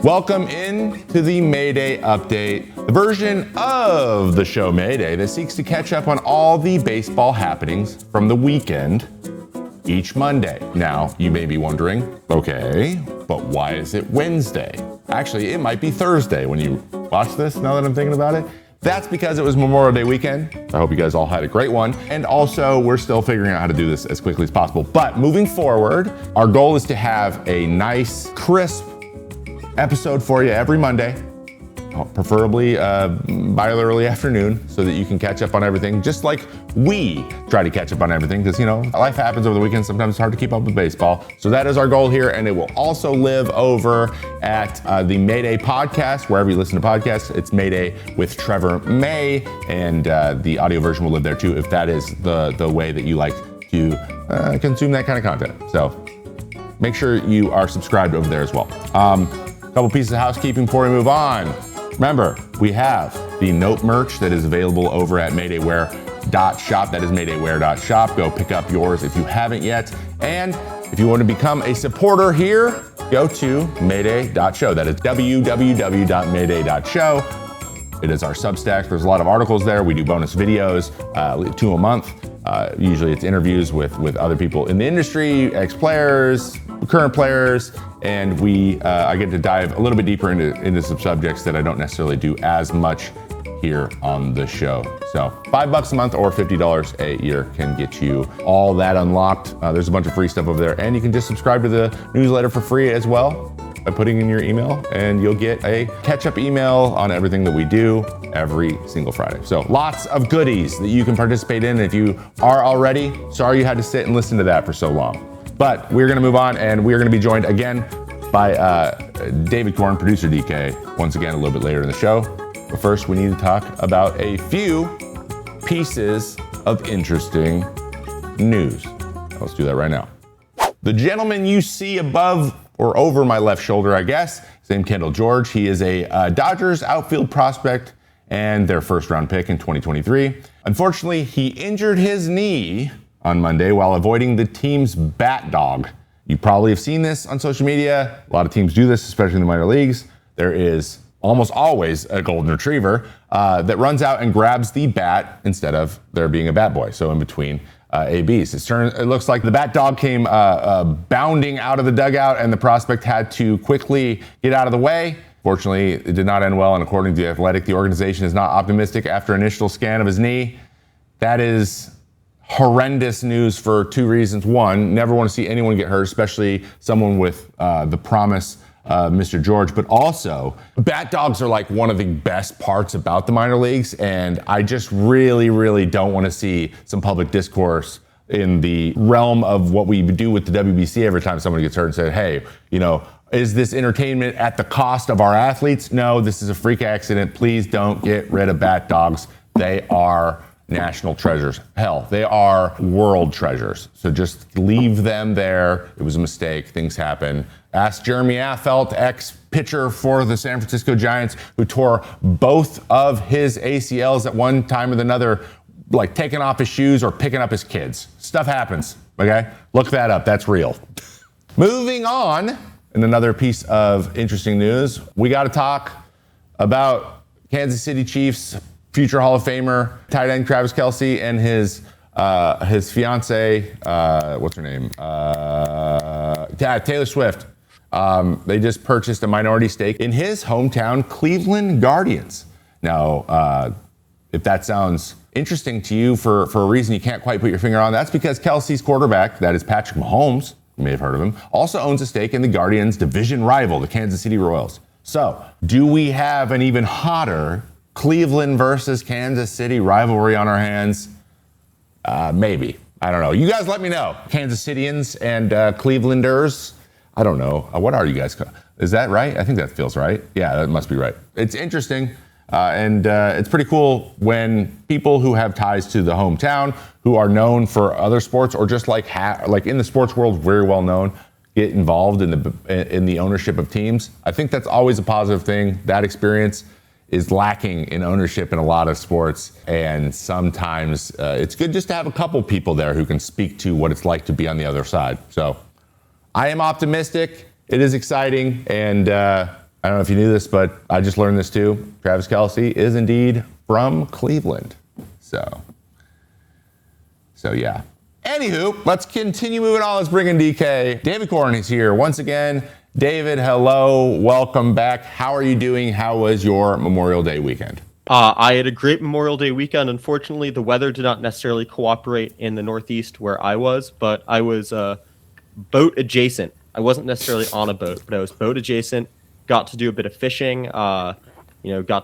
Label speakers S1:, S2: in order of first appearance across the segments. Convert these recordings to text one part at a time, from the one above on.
S1: Welcome in to the Mayday update, the version of the show Mayday that seeks to catch up on all the baseball happenings from the weekend each Monday. Now, you may be wondering, okay, but why is it Wednesday? Actually, it might be Thursday when you watch this, now that I'm thinking about it. That's because it was Memorial Day weekend. I hope you guys all had a great one. And also, we're still figuring out how to do this as quickly as possible. But moving forward, our goal is to have a nice, crisp episode for you every Monday, preferably by the early afternoon, so that you can catch up on everything, just like we try to catch up on everything, because, you know, life happens over the weekend. Sometimes it's hard to keep up with baseball. So that is our goal here, and it will also live over at the Mayday podcast, wherever you listen to podcasts. It's Mayday with Trevor May, and the audio version will live there too, if that is the way that you like to consume that kind of content. So make sure you are subscribed over there as well. Couple pieces of housekeeping before we move on. Remember, we have the Note merch that is available over at MaydayWear.shop. That is MaydayWear.shop. Go pick up yours if you haven't yet. And if you want to become a supporter here, go to Mayday.show. That is www.mayday.show. It is our Substack. There's a lot of articles there. We do bonus videos, 2 a month. Usually it's interviews with other people in the industry, ex-players, current players, and I get to dive a little bit deeper into some subjects that I don't necessarily do as much here on the show. So $5 a month or $50 a year can get you all that unlocked. There's a bunch of free stuff over there, and you can just subscribe to the newsletter for free as well by putting in your email, and you'll get a catch-up email on everything that we do every single Friday. So lots of goodies that you can participate in. If you are already, sorry you had to sit and listen to that for so long. But we're gonna move on, and we're gonna be joined again by David Korn, producer DK, once again a little bit later in the show. But first, we need to talk about a few pieces of interesting news. Let's do that right now. The gentleman you see above or over my left shoulder, I guess, his name Kendall George. He is a Dodgers outfield prospect and their first round pick in 2023. Unfortunately, he injured his knee on Monday while avoiding the team's bat dog. You probably have seen this on social media. A lot of teams do this, especially in the minor leagues. There is almost always a golden retriever that runs out and grabs the bat instead of there being a bat boy. So in between ABs. It looks like the bat dog came bounding out of the dugout, and the prospect had to quickly get out of the way. Fortunately, it did not end well, and according to The Athletic, the organization is not optimistic after initial scan of his knee. That is horrendous news for 2 reasons. One, never want to see anyone get hurt, especially someone with the promise Mr. George, but also bat dogs are like one of the best parts about the minor leagues, and I just really, really don't want to see some public discourse in the realm of what we do with the WBC every time someone gets hurt and say, hey, you know, is this entertainment at the cost of our athletes? No, this is a freak accident. Please don't get rid of bat dogs. They are national treasures. Hell, they are world treasures. So just leave them there. It was a mistake. Things happen. Ask Jeremy Affeldt, ex-pitcher for the San Francisco Giants, who tore both of his ACLs at one time or another, like taking off his shoes or picking up his kids. Stuff happens, okay? Look that up. That's real. Moving on, and another piece of interesting news, we got to talk about Kansas City Chiefs future Hall of Famer, tight end Travis Kelce, and his fiance, what's her name? Taylor Swift. They just purchased a minority stake in his hometown Cleveland Guardians. Now, if that sounds interesting to you for a reason you can't quite put your finger on, that's because Kelce's quarterback, that is Patrick Mahomes, you may have heard of him, also owns a stake in the Guardians' division rival, the Kansas City Royals. So, do we have an even hotter Cleveland versus Kansas City rivalry on our hands? Maybe. I don't know. You guys let me know. Kansas Cityans and Clevelanders. I don't know. What are you guys? Is that right? I think that feels right. Yeah, that must be right. It's interesting. And it's pretty cool when people who have ties to the hometown, who are known for other sports or just like in the sports world, very well known, get involved in the ownership of teams. I think that's always a positive thing. That experience is lacking in ownership in a lot of sports, and sometimes it's good just to have a couple people there who can speak to what it's like to be on the other side. So I am optimistic. It is exciting, and I don't know if you knew this, but I just learned this too. Travis Kelce is indeed from Cleveland. So yeah. Anywho, let's continue moving on. Let's bring in DK. David Corn is here once again. David, hello. Welcome back. How are you doing? How was your Memorial Day weekend?
S2: I had a great Memorial Day weekend. Unfortunately, the weather did not necessarily cooperate in the Northeast where I was, but I was boat adjacent. I wasn't necessarily on a boat, but I was boat adjacent. Got to do a bit of fishing. Got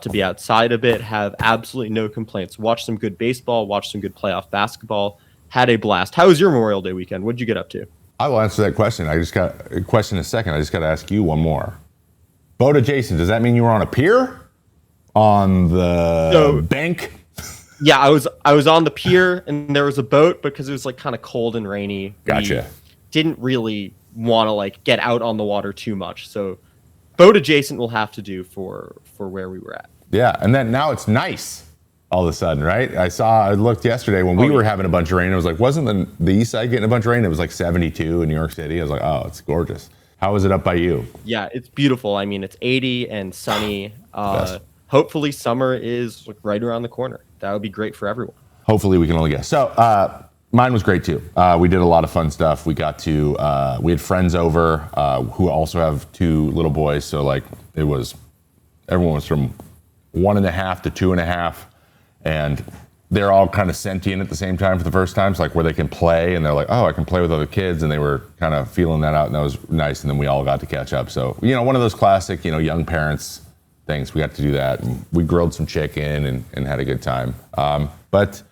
S2: to be outside a bit. Have absolutely no complaints. Watched some good baseball. Watched some good playoff basketball. Had a blast. How was your Memorial Day weekend? What did you get up to?
S1: I will answer that question. I just got a question in a second. I just got to ask you one more. Boat adjacent. Does that mean you were on a pier? On the bank?
S2: Yeah, I was on the pier and there was a boat because it was like kind of cold and rainy.
S1: Gotcha.
S2: We didn't really want to like get out on the water too much. So boat adjacent will have to do for where we were at.
S1: Yeah, and then now it's nice all of a sudden, right? I looked yesterday when we were having a bunch of rain. It was like, wasn't the east side getting a bunch of rain? It was like 72 in New York City. I was like, oh, it's gorgeous. How was it up by you?
S2: Yeah, it's beautiful. I mean, it's 80 and sunny. Hopefully summer is like right around the corner. That would be great for everyone.
S1: Hopefully we can only guess. So mine was great too. We did a lot of fun stuff. We got to, we had friends over who also have 2 little boys. So like everyone was from 1.5 to 2.5, and they're all kind of sentient at the same time for the first time. It's like where they can play, and they're like, oh, I can play with other kids. And they were kind of feeling that out, and that was nice. And then we all got to catch up. So, one of those classic, young parents things. We got to do that. And we grilled some chicken and had a good time. But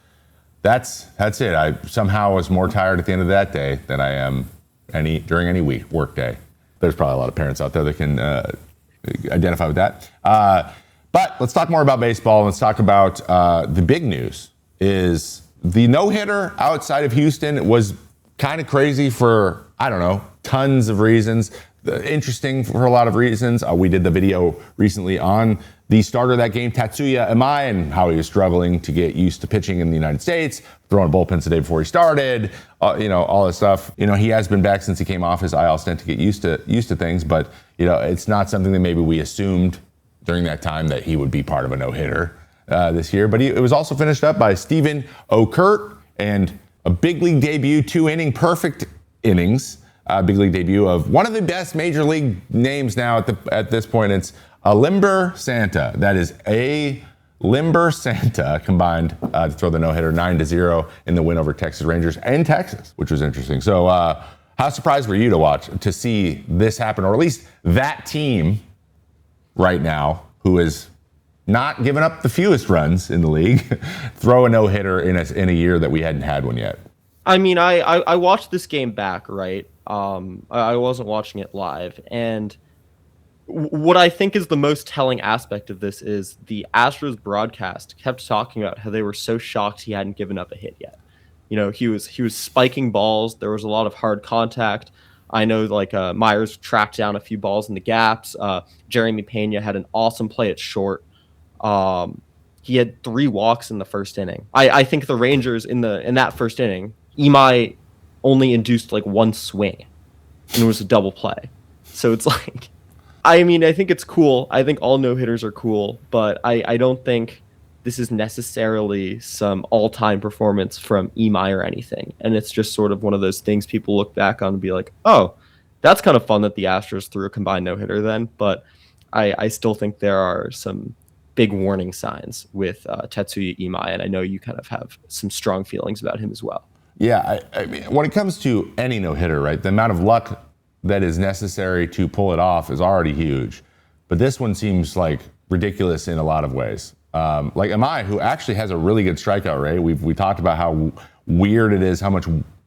S1: that's it. I somehow was more tired at the end of that day than I am during any work day. There's probably a lot of parents out there that can identify with that. But let's talk more about baseball. Let's talk about the big news is the no-hitter outside of Houston was kind of crazy for, I don't know, tons of reasons. Interesting for a lot of reasons. We did the video recently on the starter of that game, Tatsuya Imai, and how he was struggling to get used to pitching in the United States, throwing bullpens the day before he started, all this stuff. He has been back since he came off his IL stint to get used to things, but it's not something that maybe we assumed during that time that he would be part of a no-hitter this year. But it was also finished up by Steven Okert, and a big league debut, 2-inning perfect innings. Big league debut of one of the best major league names now at this point. It's Limber Santa. That is a Limber Santa combined to throw the no-hitter 9-0 in the win over Texas Rangers and Texas, which was interesting. So how surprised were you to see this happen, or at least that team right now, who is not giving up the fewest runs in the league, throw a no-hitter in a year that we hadn't had one yet?
S2: I mean, I watched this game back, right? I wasn't watching it live, and what I think is the most telling aspect of this is the Astros broadcast kept talking about how they were so shocked he hadn't given up a hit yet. He was spiking balls. There was a lot of hard contact. I know Myers tracked down a few balls in the gaps. Jeremy Pena had an awesome play at short. He had 3 walks in the first inning. I think the Rangers in that first inning, Imai only induced 1 swing, and it was a double play. So it's I think it's cool. I think all no-hitters are cool, but I don't think this is necessarily some all-time performance from Imai or anything. And it's just sort of one of those things people look back on and be like, oh, that's kind of fun that the Astros threw a combined no-hitter then. But I still think there are some big warning signs with Tatsuya Imai, and I know you kind of have some strong feelings about him as well.
S1: Yeah, I mean, when it comes to any no-hitter, right, the amount of luck that is necessary to pull it off is already huge. But this one seems ridiculous in a lot of ways. Imai, who actually has a really good strikeout rate. We talked about how weird it is, how much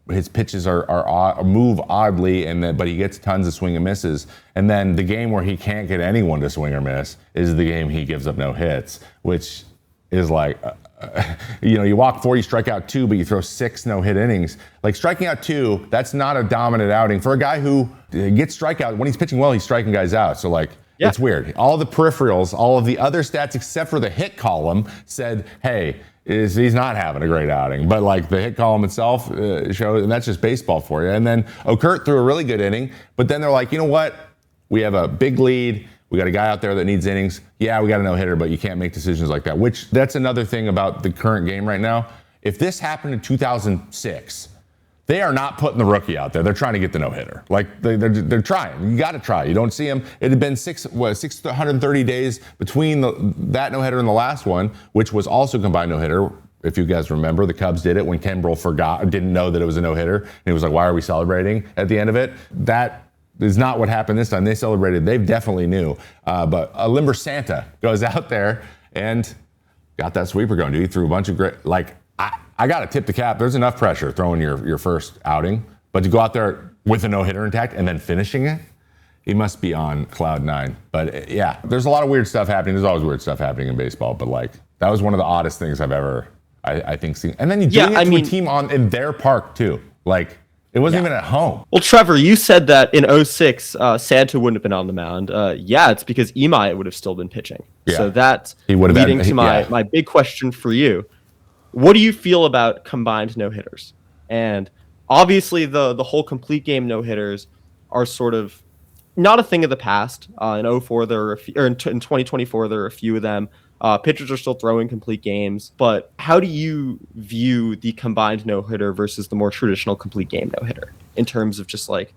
S1: his pitches move oddly, but he gets tons of swing and misses. And then the game where he can't get anyone to swing or miss is the game he gives up no hits, which is you walk 4, you strike out 2, but you throw 6 no-hit innings. Striking out 2, that's not a dominant outing for a guy who gets strikeout. When he's pitching well, he's striking guys out. So yeah. It's weird. All the peripherals, all of the other stats except for the hit column said, hey, he's not having a great outing. But the hit column itself shows, and that's just baseball for you. And then Okert threw a really good inning, but then they're like, you know what? We have a big lead. We got a guy out there that needs innings. Yeah, we got a no-hitter, but you can't make decisions like that, which that's another thing about the current game right now. If this happened in 2006, they are not putting the rookie out there. They're trying to get the no-hitter. Like, they're trying. You got to try. You don't see him. It had been 630 days between that no-hitter and the last one, which was also combined no-hitter. If you guys remember, the Cubs did it when Kimbrel didn't know that it was a no-hitter. And he was like, why are we celebrating at the end of it? That is not what happened this time. They celebrated. They definitely knew. But a Limber Santa goes out there and got that sweeper going, dude. He threw a bunch of great, like, I got to tip the cap. There's enough pressure throwing your first outing, but to go out there with a no-hitter intact and then finishing it, he must be on cloud nine. But yeah, there's a lot of weird stuff happening. There's always weird stuff happening in baseball, but like that was one of the oddest things I've ever, I think, seen. And then you doing it to a team in their park too. Like it wasn't even at home.
S2: Well, Trevor, you said that in 06, Santa wouldn't have been on the mound. Yeah, it's because Imai would have still been pitching. Yeah. So that's leading to my big question for you. What do you feel about combined no-hitters? And obviously the whole complete game no-hitters are sort of not a thing of the past. In 04, in 2024, there are a few of them. Pitchers are still throwing complete games. But how do you view the combined no-hitter versus the more traditional complete game no-hitter in terms of just like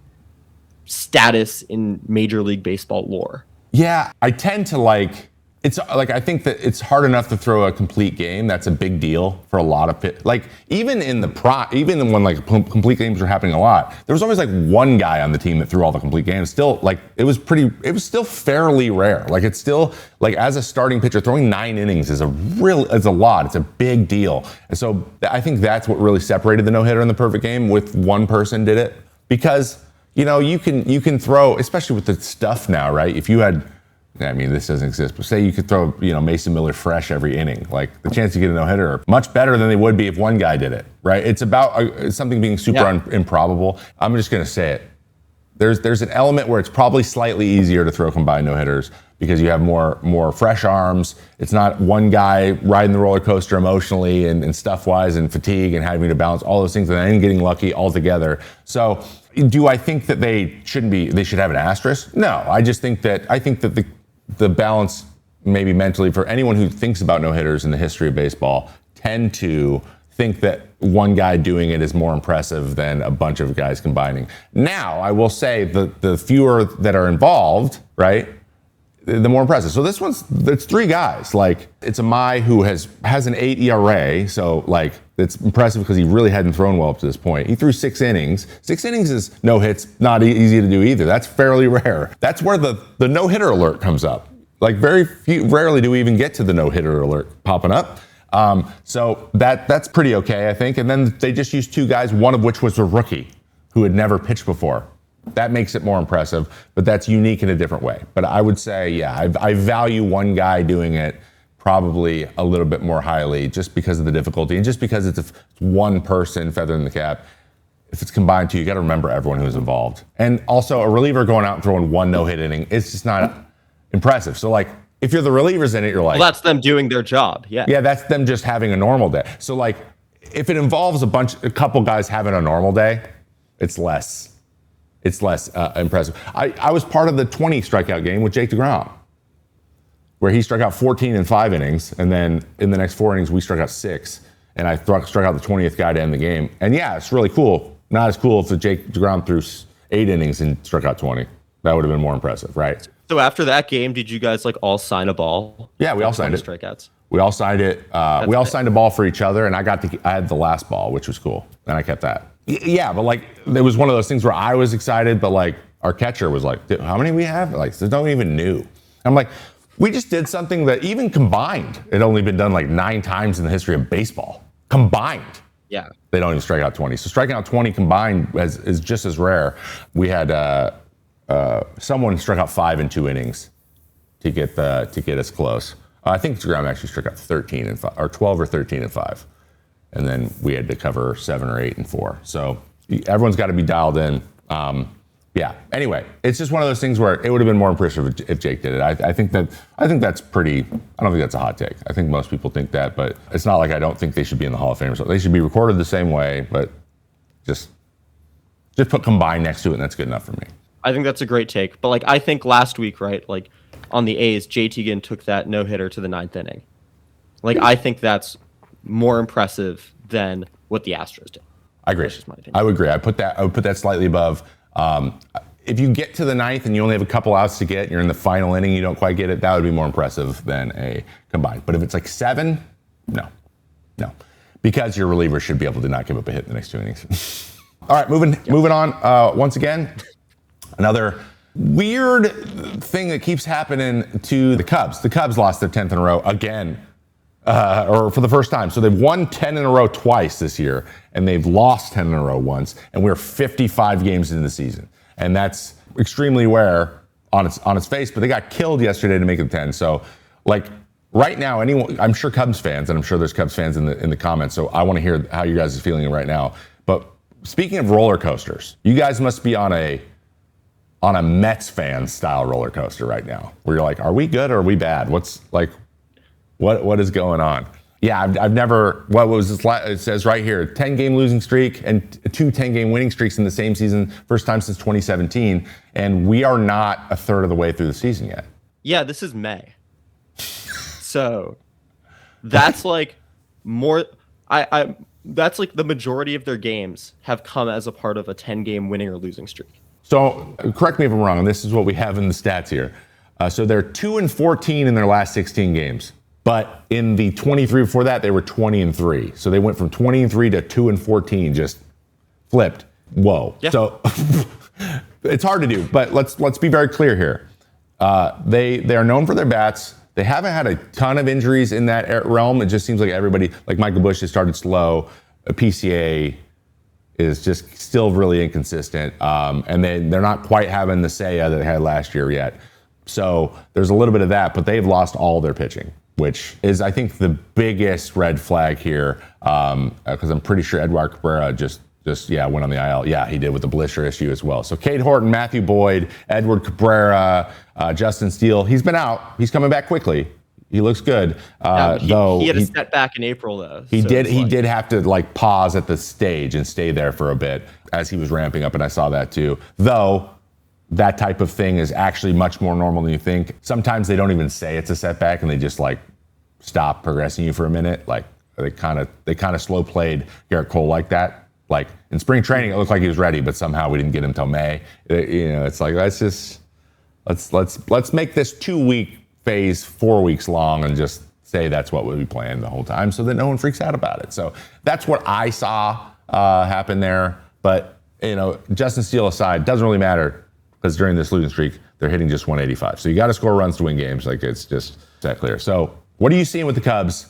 S2: status in Major League Baseball lore?
S1: Yeah, I tend to like... It's like I think that it's hard enough to throw a complete game. That's a big deal for a lot of like even when like complete games were happening a lot, there was always like one guy on the team that threw all the complete games. Still, like it was still fairly rare. Like it's still like as a starting pitcher, throwing 9 innings is a lot. It's a big deal. And so I think that's what really separated the no-hitter in the perfect game. With one person did it because you can throw, especially with the stuff now, right? If you had, I mean, this doesn't exist, but say you could throw, Mason Miller fresh every inning. Like the chance to get a no-hitter are much better than they would be if one guy did it, right? It's about something being super improbable. I'm just going to say it. There's an element where it's probably slightly easier to throw combined no-hitters because you have more fresh arms. It's not one guy riding the roller coaster emotionally and stuff-wise and fatigue and having to balance all those things and then getting lucky altogether. So do I think that they should have an asterisk? No, I think that the balance maybe mentally for anyone who thinks about no-hitters in the history of baseball tend to think that one guy doing it is more impressive than a bunch of guys combining. Now, I will say the fewer that are involved, right, the more impressive. So it's 3 guys. Like it's a Mai who has an 8 ERA, so like it's impressive because he really hadn't thrown well up to this point. He threw 6 innings. 6 innings is no hits, not easy to do either. That's fairly rare. That's where the no-hitter alert comes up. Like rarely do we even get to the no-hitter alert popping up. So that's pretty okay, I think. And then they just used 2 guys, one of which was a rookie who had never pitched before. That makes it more impressive, but that's unique in a different way. But I would say, yeah, I value one guy doing it probably a little bit more highly just because of the difficulty and just because it's one person feathering the cap. If it's combined 2, you got to remember everyone who's involved. And also a reliever going out and throwing 1 no-hit inning, it's just not impressive. So like, if you're the relievers in it, you're like...
S2: Well, that's them doing their job, yeah.
S1: Yeah, that's them just having a normal day. So like, if it involves a couple guys having a normal day, it's less impressive. I was part of the 20 strikeout game with Jake DeGrom, where he struck out 14 in 5 innings, and then in the next 4 innings, we struck out 6, and I struck out the 20th guy to end the game. And yeah, it's really cool. Not as cool if Jake DeGrom threw 8 innings and struck out 20. That would have been more impressive, right?
S2: So after that game, did you guys like all sign a ball?
S1: Yeah, we all signed it.
S2: Strikeouts.
S1: We all signed it. We all signed a ball for each other, and I had the last ball, which was cool, and I kept that. Yeah, but like it was one of those things where I was excited, but like our catcher was like, "How many we have?" Like they don't even knew. I'm like, we just did something that even combined, it had only been done like 9 times in the history of baseball. Combined.
S2: Yeah. They
S1: don't even strike out 20. So striking out 20 combined is just as rare. We had someone struck out 5 in 2 innings to get us close. I think DeGrom actually struck out 13 and 5, or 12 or 13 and 5. And then we had to cover 7 or 8 and 4. So everyone's got to be dialed in. Yeah. Anyway, it's just one of those things where it would have been more impressive if Jake did it. I think that's pretty. I don't think that's a hot take. I think most people think that, but it's not like I don't think they should be in the Hall of Fame. So they should be recorded the same way, but just put combined next to it, and that's good enough for me.
S2: I think that's a great take. But like I think last week, right? Like on the A's, JT Ginn took that no-hitter to the 9th inning. Like, I think that's more impressive than what the Astros did.
S1: I agree.
S2: That's just my opinion.
S1: I would agree. I would put that slightly above. If you get to the 9th and you only have a couple outs to get, and you're in the final inning, you don't quite get it, that would be more impressive than a combined. But if it's like 7, no. Because your reliever should be able to not give up a hit in the next 2 innings. All right, moving on. Once again, another weird thing that keeps happening to the Cubs. The Cubs lost their 10th in a row again, or for the first time. So they've won 10 in a row twice this year, and they've lost 10 in a row once, and we're 55 games into the season. And that's extremely rare on its face, but they got killed yesterday to make it 10. So, like, right now, I'm sure Cubs fans, and I'm sure there's Cubs fans in the comments, so I want to hear how you guys are feeling right now. But speaking of roller coasters, you guys must be on a Mets fan style roller coaster right now, where you're like, are we good or are we bad? What is going on? Yeah, I've never, what was this, it says right here, 10-game losing streak and 2 10-game winning streaks in the same season, first time since 2017, and we are not a third of the way through the season yet.
S2: Yeah, this is May. So that's like more, that's like the majority of their games have come as a part of a 10-game winning or losing streak.
S1: So correct me if I'm wrong, and this is what we have in the stats here. So they're 2-14 in their last 16 games. But in the 23 before that, they were 20-3. So they went from 20-3 to 2-14, just flipped. Whoa. Yeah. So it's hard to do, but let's be very clear here. They are known for their bats. They haven't had a ton of injuries in that realm. It just seems like everybody, like Michael Busch, has started slow. PCA is just still really inconsistent. And they're not quite having the Seiya that they had last year yet. So there's a little bit of that, but they've lost all their pitching, which is, I think, the biggest red flag here, because I'm pretty sure Edward Cabrera just went on the IL. Yeah, he did with the blister issue as well. So Cade Horton, Matthew Boyd, Edward Cabrera, Justin Steele, he's been out. He's coming back quickly. He looks good.
S2: He had a setback in April, though.
S1: He did have to like pause at the stage and stay there for a bit as he was ramping up, and I saw that too. Though that type of thing is actually much more normal than you think. Sometimes they don't even say it's a setback, and they just like stop progressing you for a minute. Like they kind of slow played Garrett Cole like that. Like in spring training, it looked like he was ready, but somehow we didn't get him till May. It's like let's make this 2-week phase 4 weeks long and just say that's what we'll be playing the whole time, so that no one freaks out about it. So that's what I saw happen there. But Justin Steele aside, doesn't really matter, because during this losing streak, they're hitting just 185. So you got to score runs to win games. Like, it's just that clear. So what are you seeing with the Cubs?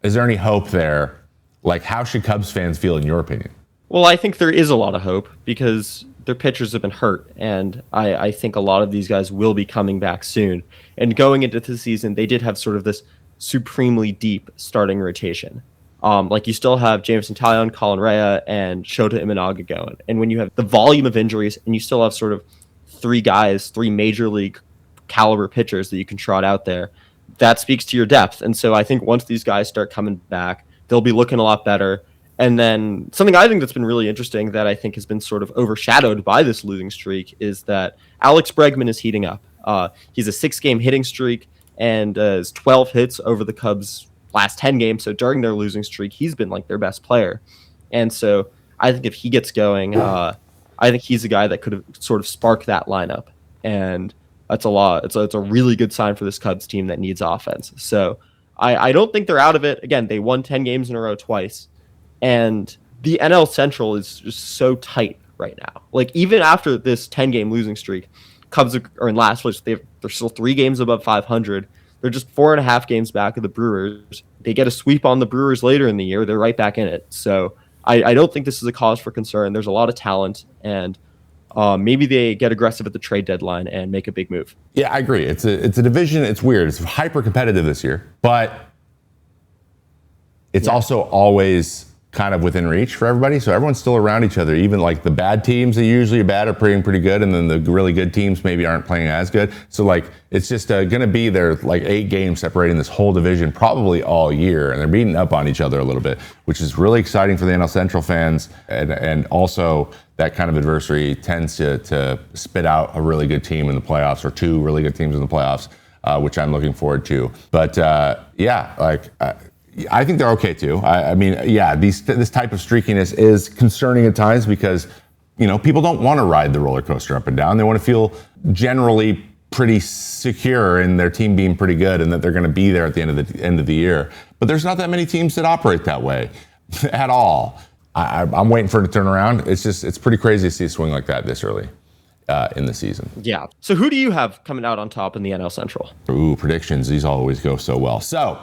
S1: Is there any hope there? Like, how should Cubs fans feel in your opinion?
S2: Well, I think there is a lot of hope, because their pitchers have been hurt, and I think a lot of these guys will be coming back soon. And going into the season, they did have sort of this supremely deep starting rotation. Like, you still have Jameson Taillon, Colin Rea, and Shota Imanaga going. And when you have the volume of injuries, and you still have sort of 3 major league caliber pitchers that you can trot out there, that speaks to your depth. And so I think once these guys start coming back, they'll be looking a lot better. And then something I think that's been really interesting that I think has been sort of overshadowed by this losing streak is that Alex Bregman is heating up. He's a 6-game hitting streak and has 12 hits over the Cubs' last 10 games. So during their losing streak, he's been like their best player. And so I think if he gets going, I think he's a guy that could have sort of sparked that lineup. And that's a lot. It's a really good sign for this Cubs team that needs offense. So I don't think they're out of it. Again, they won 10 games in a row twice. And the NL Central is just so tight right now. Like, even after this 10-game losing streak, Cubs are in last place. They're still 3 games above 500. They're just 4.5 games back of the Brewers. They get a sweep on the Brewers later in the year. They're right back in it. So I don't think this is a cause for concern. There's a lot of talent, and maybe they get aggressive at the trade deadline and make a big move.
S1: Yeah, I agree. It's a division. It's weird. It's hyper competitive this year, but it's also always kind of within reach for everybody. So everyone's still around each other. Even like the bad teams that usually are bad are playing pretty good, and then the really good teams maybe aren't playing as good. So like it's just going to be there like 8 games separating this whole division probably all year, and they're beating up on each other a little bit, which is really exciting for the NL Central fans. And also that kind of adversity tends to spit out a really good team in the playoffs, or 2 really good teams in the playoffs. which I'm looking forward to. But I think they're okay too. I mean, this type of streakiness is concerning at times because, people don't want to ride the roller coaster up and down. They want to feel generally pretty secure in their team being pretty good and that they're going to be there at the end of the year. But there's not that many teams that operate that way at all. I'm waiting for it to turn around. It's pretty crazy to see a swing like that this early in the season.
S2: Yeah. So who do you have coming out on top in the NL Central?
S1: Ooh, predictions. These always go so well. So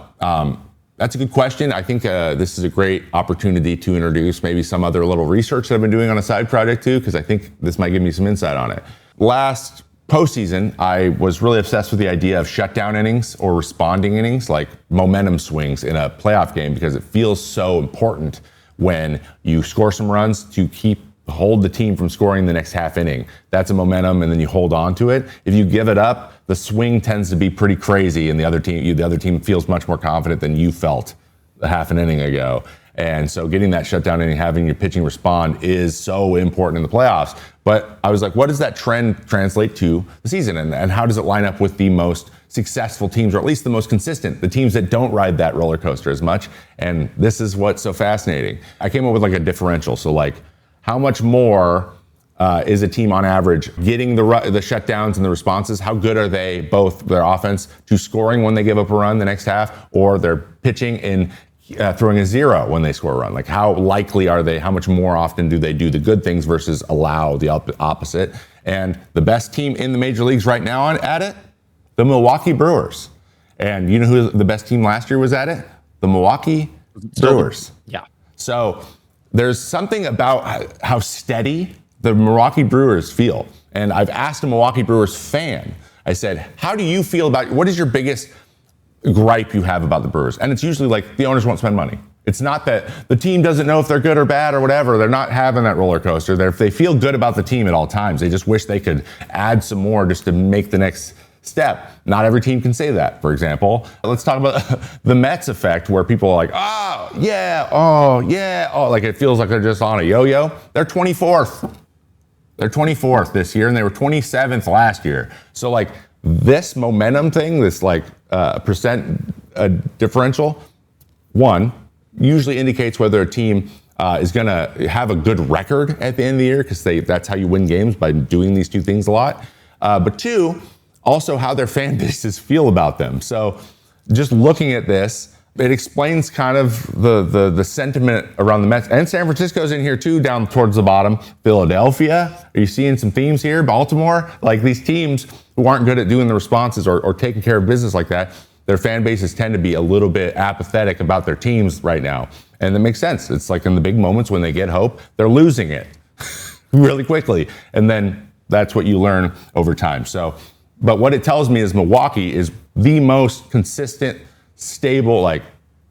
S1: that's a good question. I think this is a great opportunity to introduce maybe some other little research that I've been doing on a side project too, because I think this might give me some insight on it. Last postseason, I was really obsessed with the idea of shutdown innings or responding innings, like momentum swings in a playoff game, because it feels so important when you score some runs to hold the team from scoring the next half inning. That's a momentum, and then you hold on to it. If you give it up, the swing tends to be pretty crazy, and the other team feels much more confident than you felt a half an inning ago. And so getting that shutdown inning, having your pitching respond is so important in the playoffs. But I was like, what does that trend translate to the season? And how does it line up with the most successful teams, or at least the most consistent, the teams that don't ride that roller coaster as much? And this is what's so fascinating. I came up with like a differential. So like, how much more is a team on average getting the shutdowns and the responses? How good are they, both their offense to scoring when they give up a run the next half, or their pitching in throwing a zero when they score a run? Like, how likely are they? How much more often do they do the good things versus allow the opposite? And the best team in the major leagues right now at it, the Milwaukee Brewers. And you know who the best team last year was at it? The Milwaukee Brewers.
S2: Yeah.
S1: So there's something about how steady the Milwaukee Brewers feel. And I've asked a Milwaukee Brewers fan, I said, how do you feel what is your biggest gripe you have about the Brewers? And it's usually like the owners won't spend money. It's not that the team doesn't know if they're good or bad or whatever. They're not having that roller coaster. They feel good about the team at all times. They just wish they could add some more just to make the next step. Not every team can say that. For example, let's talk about the Mets effect, where people are like, oh yeah, like it feels like they're just on a yo-yo. They're 24th. They're 24th this year, and they were 27th last year. So like this momentum thing, this like percent differential, one, usually indicates whether a team is going to have a good record at the end of the year, because that's how you win games, by doing these two things a lot. But two, also how their fan bases feel about them. So just looking at this, it explains kind of the sentiment around the Mets. And San Francisco's in here too, down towards the bottom. Philadelphia, are you seeing some themes here? Baltimore, like these teams who aren't good at doing the responses or taking care of business like that, their fan bases tend to be a little bit apathetic about their teams right now. And that makes sense. It's like in the big moments when they get hope, they're losing it really quickly. And then that's what you learn over time. So, but what it tells me is Milwaukee is the most consistent, stable, like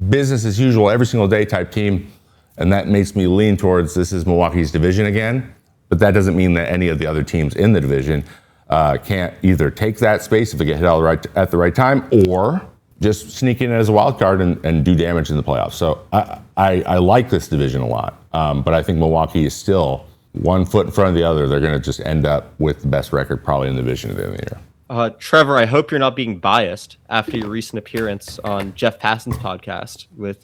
S1: business as usual, every single day type team. And that makes me lean towards this is Milwaukee's division again. But that doesn't mean that any of the other teams in the division can't either take that space if they get hit at the right time, or just sneak in as a wild card and do damage in the playoffs. So I like this division a lot. But I think Milwaukee is still one foot in front of the other. They're going to just end up with the best record probably in the division at the end of the year.
S2: Trevor, I hope you're not being biased after your recent appearance on Jeff Passan's podcast with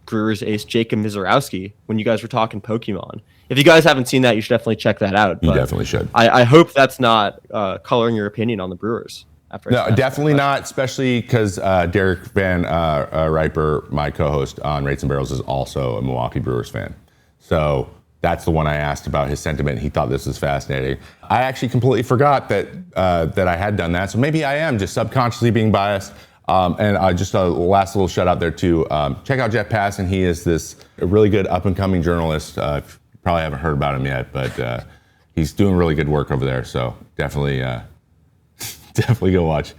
S2: Brewers ace Jacob Mizorowski when you guys were talking Pokemon. If you guys haven't seen that, you should definitely check that out.
S1: You definitely should.
S2: I hope that's not coloring your opinion on the Brewers.
S1: No, definitely not, especially because Derek Van Riper, my co-host on Rates and Barrels, is also a Milwaukee Brewers fan. So that's the one I asked about his sentiment. He thought this was fascinating. I actually completely forgot that I had done that. So maybe I am just subconsciously being biased. And just a last little shout out there too. Check out Jeff Passan. He is this really good up and coming journalist. You probably haven't heard about him yet, but he's doing really good work over there. So definitely go watch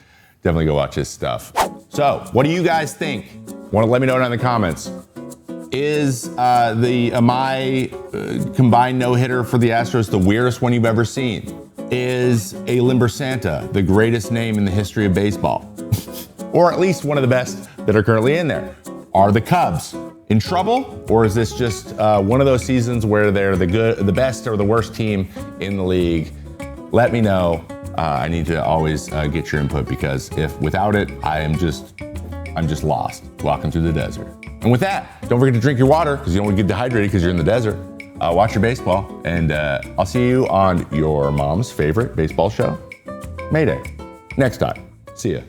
S1: his stuff. So what do you guys think? Want to let me know down in the comments. Is my combined no-hitter for the Astros the weirdest one you've ever seen? Is a Limber Santa the greatest name in the history of baseball? Or at least one of the best that are currently in there? Are the Cubs in trouble? Or is this just one of those seasons where they're the best or the worst team in the league? Let me know. I need to always get your input, because if without it, I'm just lost walking through the desert. And with that, don't forget to drink your water, because you don't want to get dehydrated because you're in the desert. Watch your baseball, and I'll see you on your mom's favorite baseball show, Mayday, next time. See ya.